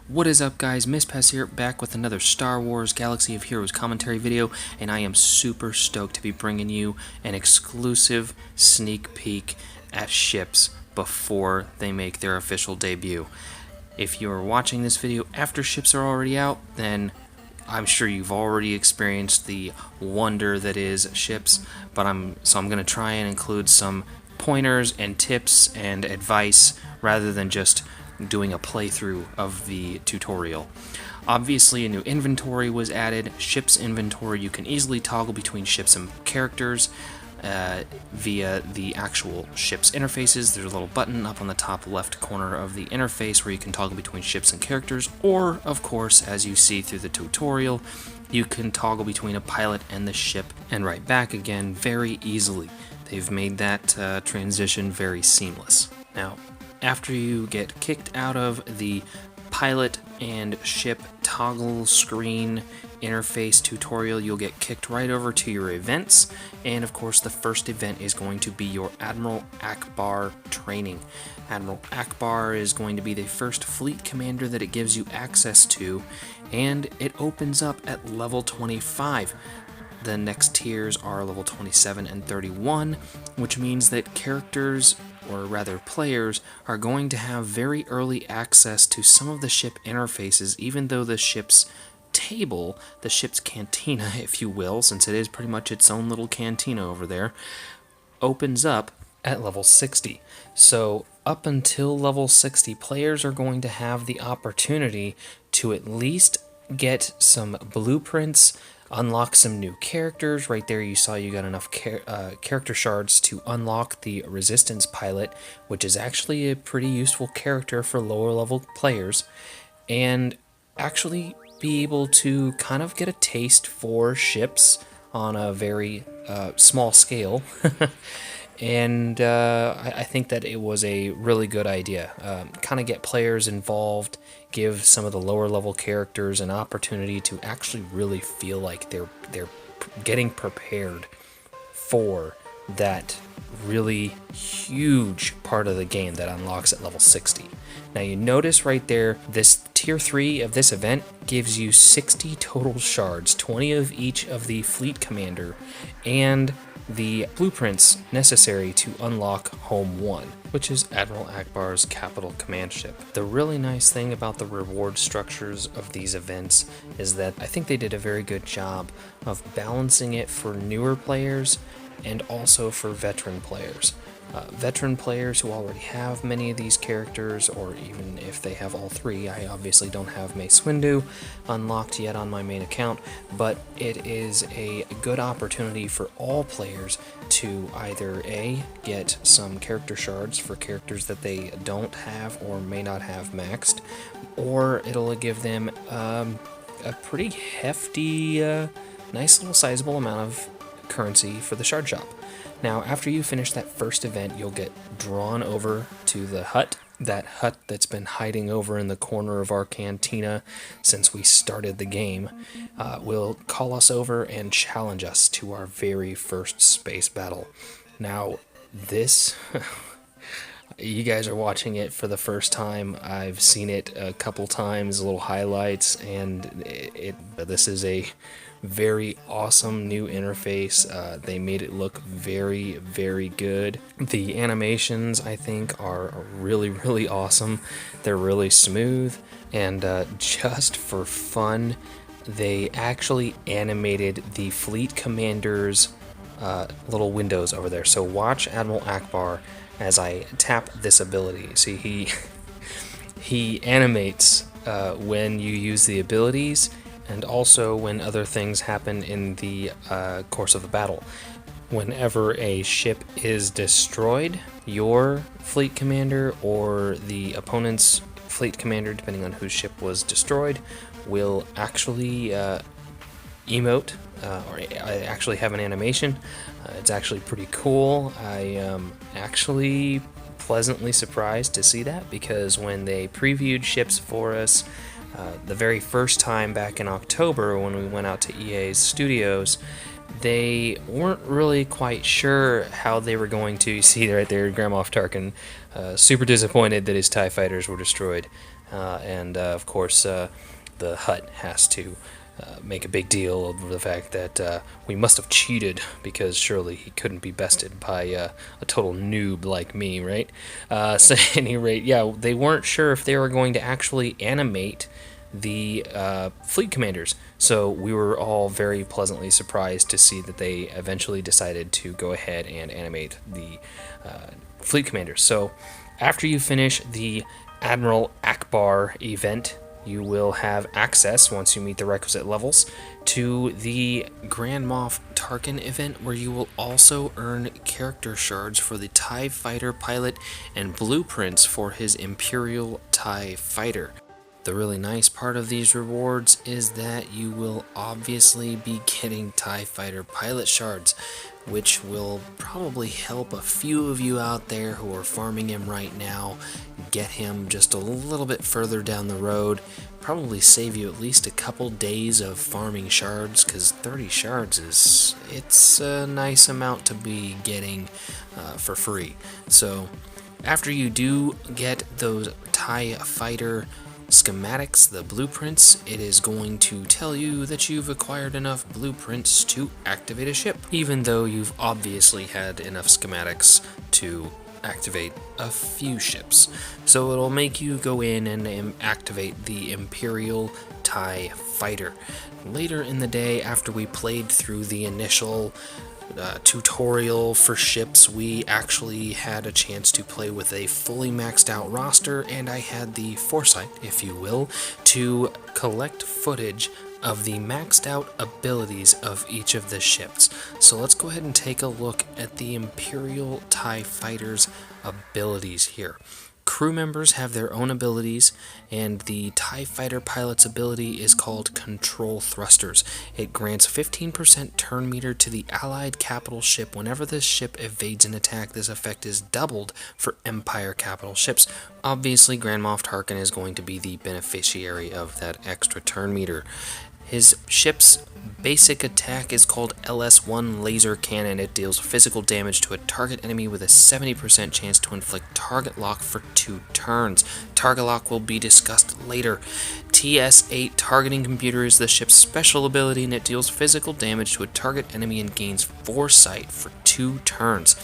What is up, guys? MissPass here, back with another Star Wars Galaxy of Heroes commentary video, and I am super stoked to be bringing you an exclusive sneak peek at ships before they make their official debut. If you are watching this video after ships are already out, then I'm sure you've already experienced the wonder that is ships, but I'm going to try and include some pointers and tips and advice rather than just doing a playthrough of the tutorial. Obviously, a new inventory was added. Ships inventory, you can easily toggle between ships and characters via the actual ship's interfaces. There's a little button up on the top left corner of the interface where you can toggle between ships and characters, or, of course, as you see through the tutorial, you can toggle between a pilot and the ship and right back again very easily. They've made that transition very seamless. Now, after you get kicked out of the pilot and ship toggle screen interface tutorial, you'll get kicked right over to your events, and of course the first event is going to be your Admiral Ackbar training. Admiral Ackbar is going to be the first fleet commander that it gives you access to, and it opens up at level 25. The next tiers are level 27 and 31, which means that characters, or rather players, are going to have very early access to some of the ship interfaces, even though the ship's table, the ship's cantina, if you will, since it is pretty much its own little cantina over there, opens up at level 60. So up until level 60, players are going to have the opportunity to at least get some blueprints, unlock some new characters. Right there you saw you got enough character shards to unlock the Resistance pilot, which is actually a pretty useful character for lower level players, and actually be able to kind of get a taste for ships on a very small scale. And I think that it was a really good idea. Kind of get players involved, give some of the lower level characters an opportunity to actually really feel like they're getting prepared for that really huge part of the game that unlocks at level 60. Now you notice right there, this tier 3 of this event gives you 60 total shards, 20 of each of the fleet commander, and the blueprints necessary to unlock Home 1, which is Admiral Ackbar's capital command ship. The really nice thing about the reward structures of these events is that I think they did a very good job of balancing it for newer players and also for veteran players. Veteran players who already have many of these characters, or even if they have all three. I obviously don't have Mace Windu unlocked yet on my main account, but it is a good opportunity for all players to either A, get some character shards for characters that they don't have or may not have maxed, or it'll give them a pretty hefty, nice little sizable amount of currency for the shard shop. Now, after you finish that first event, you'll get drawn over to the hut. That hut that's been hiding over in the corner of our cantina since we started the game will call us over and challenge us to our very first space battle. Now, this... You guys are watching it for the first time. I've seen it a couple times, little highlights, and this is a very awesome new interface. They made it look very, very good. The animations, I think, are really, really awesome. They're really smooth, and just for fun, they actually animated the fleet commander's little windows over there. So watch Admiral Ackbar as I tap this ability. See, he animates when you use the abilities, and also when other things happen in the course of the battle. Whenever a ship is destroyed, your fleet commander or the opponent's fleet commander, depending on whose ship was destroyed, will actually emote, or actually have an animation. It's actually pretty cool. I am actually pleasantly surprised to see that, because when they previewed ships for us the very first time back in October when we went out to EA's studios, they weren't really quite sure how they were going to. You see right there, Grand Moff Tarkin super disappointed that his TIE fighters were destroyed. and of course the Hutt has to make a big deal of the fact that we must have cheated, because surely he couldn't be bested by a total noob like me, right? So at any rate, yeah, they weren't sure if they were going to actually animate the fleet commanders. So we were all very pleasantly surprised to see that they eventually decided to go ahead and animate the fleet commanders. So after you finish the Admiral Ackbar event, you will have access, once you meet the requisite levels, to the Grand Moff Tarkin event, where you will also earn character shards for the TIE Fighter pilot and blueprints for his Imperial TIE Fighter. The really nice part of these rewards is that you will obviously be getting TIE Fighter pilot shards, which will probably help a few of you out there who are farming him right now get him just a little bit further down the road. Probably save you at least a couple days of farming shards, because 30 shards it's a nice amount to be getting for free. So after you do get those TIE Fighter schematics, the blueprints, it is going to tell you that you've acquired enough blueprints to activate a ship, even though you've obviously had enough schematics to activate a few ships. So it'll make you go in and activate the Imperial TIE Fighter. Later in the day, after we played through the initial tutorial for ships, we actually had a chance to play with a fully maxed out roster, and I had the foresight, if you will, to collect footage of the maxed out abilities of each of the ships. So let's go ahead and take a look at the Imperial TIE Fighter's abilities here. Crew members have their own abilities, and the TIE Fighter pilot's ability is called Control Thrusters. It grants 15% turn meter to the allied capital ship. Whenever this ship evades an attack, this effect is doubled for Empire capital ships. Obviously, Grand Moff Tarkin is going to be the beneficiary of that extra turn meter. His ship's basic attack is called LS-1 Laser Cannon. It deals physical damage to a target enemy with a 70% chance to inflict target lock for 2 turns. Target lock will be discussed later. TS-8 Targeting Computer is the ship's special ability, and it deals physical damage to a target enemy and gains foresight for 2 turns.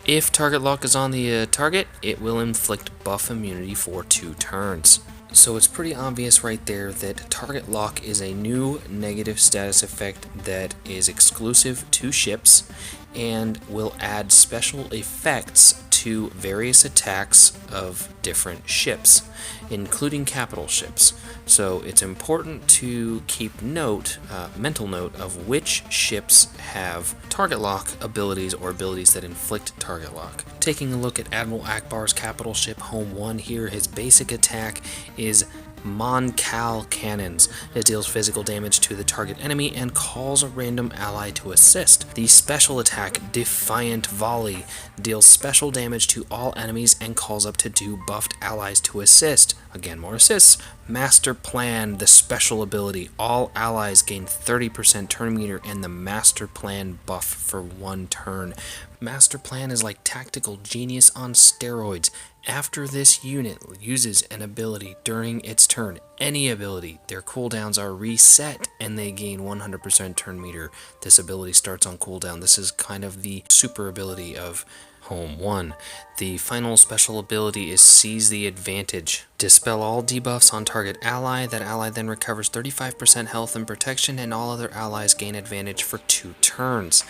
If target lock is on the target, it will inflict buff immunity for 2 turns. So it's pretty obvious right there that Target Lock is a new negative status effect that is exclusive to ships and will add special effects to various attacks of different ships, including capital ships. So it's important to keep mental note of which ships have target lock abilities or abilities that inflict target lock. Taking a look at Admiral Ackbar's capital ship, Home 1 here, his basic attack is Mon Cal Cannons. It deals physical damage to the target enemy and calls a random ally to assist. The special attack, Defiant Volley, deals special damage to all enemies and calls up to 2 buffed allies to assist. Again, more assists. Master Plan, the special ability. All allies gain 30% turn meter and the Master Plan buff for 1 turn. Master Plan is like Tactical Genius on steroids. After this unit uses an ability during its turn, any ability, their cooldowns are reset and they gain 100% turn meter. This ability starts on cooldown. This is kind of the super ability of Home 1. The final special ability is Seize the Advantage. Dispel all debuffs on target ally. That ally then recovers 35% health and protection, and all other allies gain advantage for 2 turns.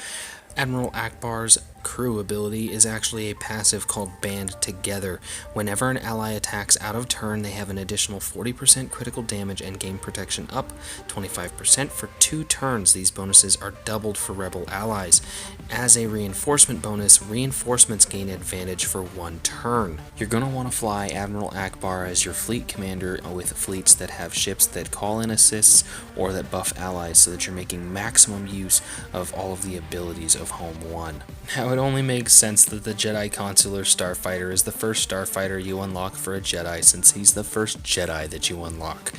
Admiral Ackbar's crew ability is actually a passive called Band Together. Whenever an ally attacks out of turn, they have an additional 40% critical damage and gain protection up 25% for 2 turns. These bonuses are doubled for rebel allies. As a reinforcement bonus, reinforcements gain advantage for 1 turn. You're going to want to fly Admiral Ackbar as your fleet commander with fleets that have ships that call in assists or that buff allies, so that you're making maximum use of all of the abilities of Home 1. Now, it only makes sense that the Jedi Consular Starfighter is the first Starfighter you unlock for a Jedi, since he's the first Jedi that you unlock.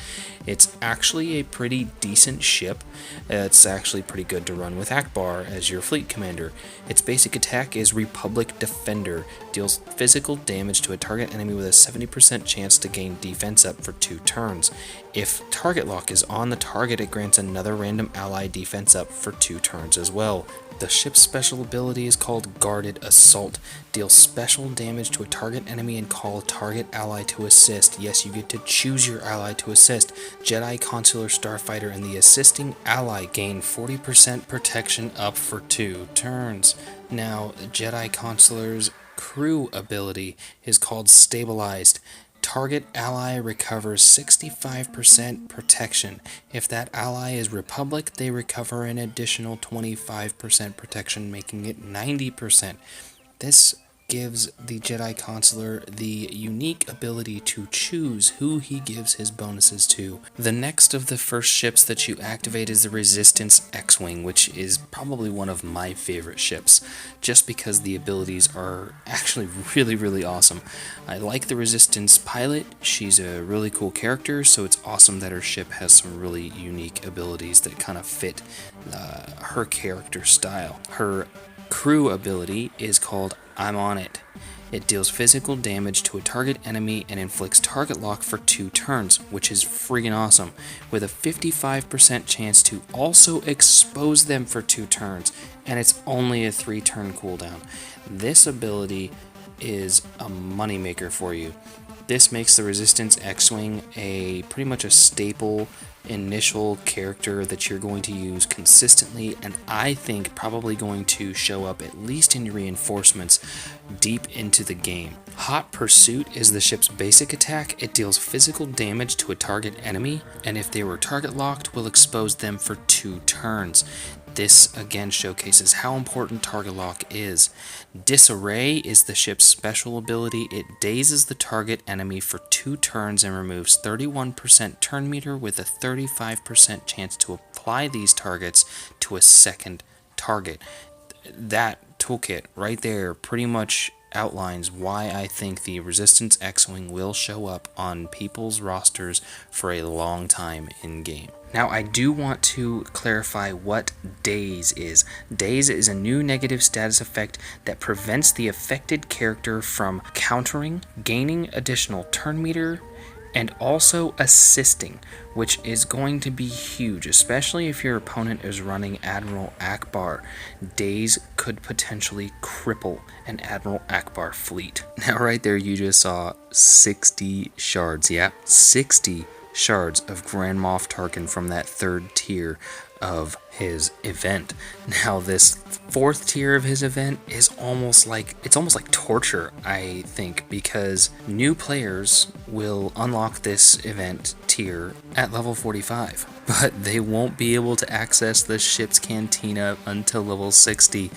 It's actually a pretty decent ship. It's actually pretty good to run with Ackbar as your fleet commander. Its basic attack is Republic Defender, deals physical damage to a target enemy with a 70% chance to gain defense up for 2 turns. If target lock is on the target, it grants another random ally defense up for 2 turns as well. The ship's special ability is called Guarded Assault. Deals special damage to a target enemy and call a target ally to assist. Yes, you get to choose your ally to assist. Jedi, Consular, Starfighter, and the assisting ally gain 40% protection up for 2 turns. Now, Jedi Consular's crew ability is called Stabilized. Target ally recovers 65% protection. If that ally is Republic, they recover an additional 25% protection, making it 90%. This gives the Jedi Consular the unique ability to choose who he gives his bonuses to. The next of the first ships that you activate is the Resistance XWing, which is probably one of my favorite ships, just because the abilities are actually really awesome. I like the Resistance pilot. She's a really cool character, so it's awesome that her ship has some really unique abilities that kind of fit her character style. Her crew ability is called I'm On It. It deals physical damage to a target enemy and inflicts target lock for 2 turns, which is freaking awesome, with a 55% chance to also expose them for 2 turns, and it's only a 3-turn cooldown. This ability is a moneymaker for you. This makes the Resistance X-Wing pretty much a staple initial character that you're going to use consistently, and I think probably going to show up at least in your reinforcements deep into the game. Hot Pursuit is the ship's basic attack. It deals physical damage to a target enemy, and if they were target locked, will expose them for 2 turns. This again showcases how important target lock is. Disarray is the ship's special ability. It dazes the target enemy for 2 turns and removes 31% turn meter with a 35% chance to apply these targets to a second target. That toolkit right there pretty much outlines why I think the Resistance X-Wing will show up on people's rosters for a long time in game. Now, I do want to clarify what Daze is. Daze is a new negative status effect that prevents the affected character from countering, gaining additional turn meter, and also assisting, which is going to be huge, especially if your opponent is running Admiral Ackbar. Daze could potentially cripple an Admiral Ackbar fleet. Now right there you just saw 60 shards, yeah, 60 shards of Grand Moff Tarkin from that 3rd tier of his event. Now this 4th tier of his event is almost like torture, I think, because new players will unlock this event tier at level 45, but they won't be able to access the ship's cantina until level 60.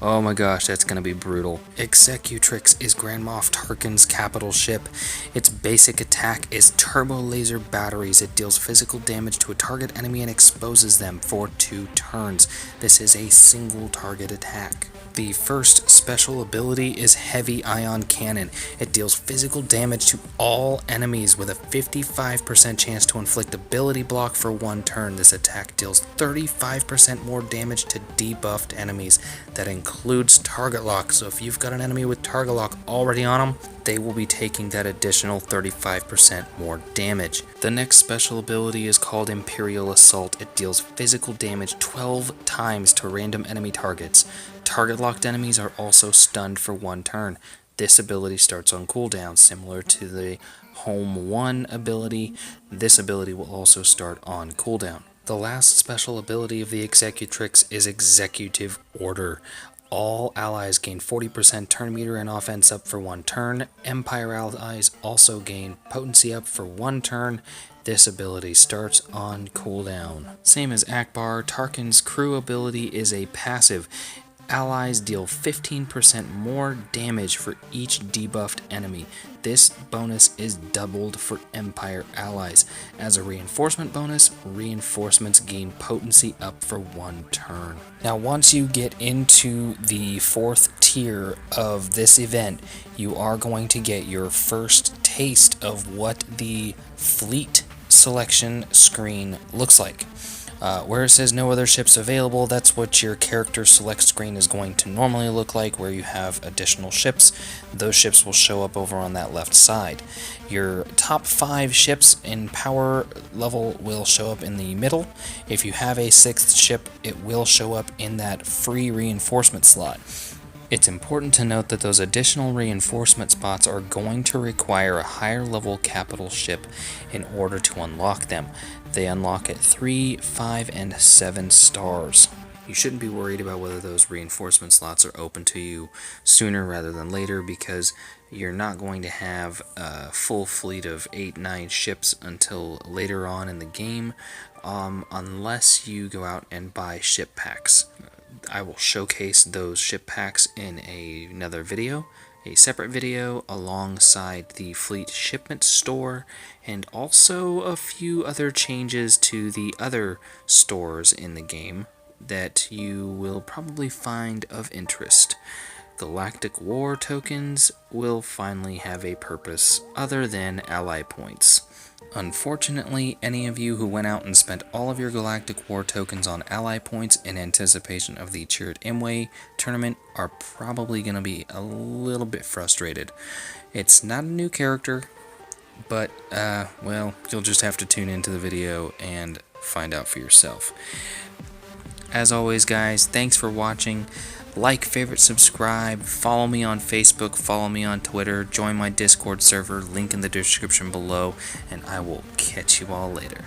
Oh my gosh, that's gonna be brutal. Executrix is Grand Moff Tarkin's capital ship. Its basic attack is turbo laser batteries. It deals physical damage to a target enemy and exposes them for 2 turns. This is a single target attack. The first special ability is Heavy Ion Cannon. It deals physical damage to all enemies with a 55% chance to inflict ability block for 1 turn. This attack deals 35% more damage to debuffed enemies. That includes target lock, so if you've got an enemy with target lock already on them, they will be taking that additional 35% more damage. The next special ability is called Imperial Assault. It deals physical damage 12 times to random enemy targets. Target locked enemies are also stunned for 1 turn. This ability starts on cooldown, similar to the Home 1 ability. This ability will also start on cooldown. The last special ability of the Executrix is Executive Order. All allies gain 40% turn meter and offense up for 1 turn. Empire allies also gain potency up for 1 turn. This ability starts on cooldown. Same as Ackbar, Tarkin's crew ability is a passive. Allies deal 15% more damage for each debuffed enemy. This bonus is doubled for Empire allies. As a reinforcement bonus, reinforcements gain potency up for 1 turn. Now once you get into the 4th tier of this event, you are going to get your first taste of what the fleet selection screen looks like. Where it says no other ships available, that's what your character select screen is going to normally look like, where you have additional ships. Those ships will show up over on that left side. Your top 5 ships in power level will show up in the middle. If you have a 6th ship, it will show up in that free reinforcement slot. It's important to note that those additional reinforcement spots are going to require a higher level capital ship in order to unlock them. They unlock at 3, 5, and 7 stars. You shouldn't be worried about whether those reinforcement slots are open to you sooner rather than later, because you're not going to have a full fleet of 8, 9 ships until later on in the game, unless you go out and buy ship packs. I will showcase those ship packs in another video, a separate video, alongside the fleet shipment store, and also a few other changes to the other stores in the game that you will probably find of interest. Galactic War tokens will finally have a purpose other than ally points. Unfortunately, any of you who went out and spent all of your Galactic War tokens on ally points in anticipation of the Chirrut Imwe tournament are probably going to be a little bit frustrated. It's not a new character, but, well, you'll just have to tune into the video and find out for yourself. As always, guys, thanks for watching. Like, favorite, subscribe, follow me on Facebook, follow me on Twitter, join my Discord server, link in the description below, and I will catch you all later.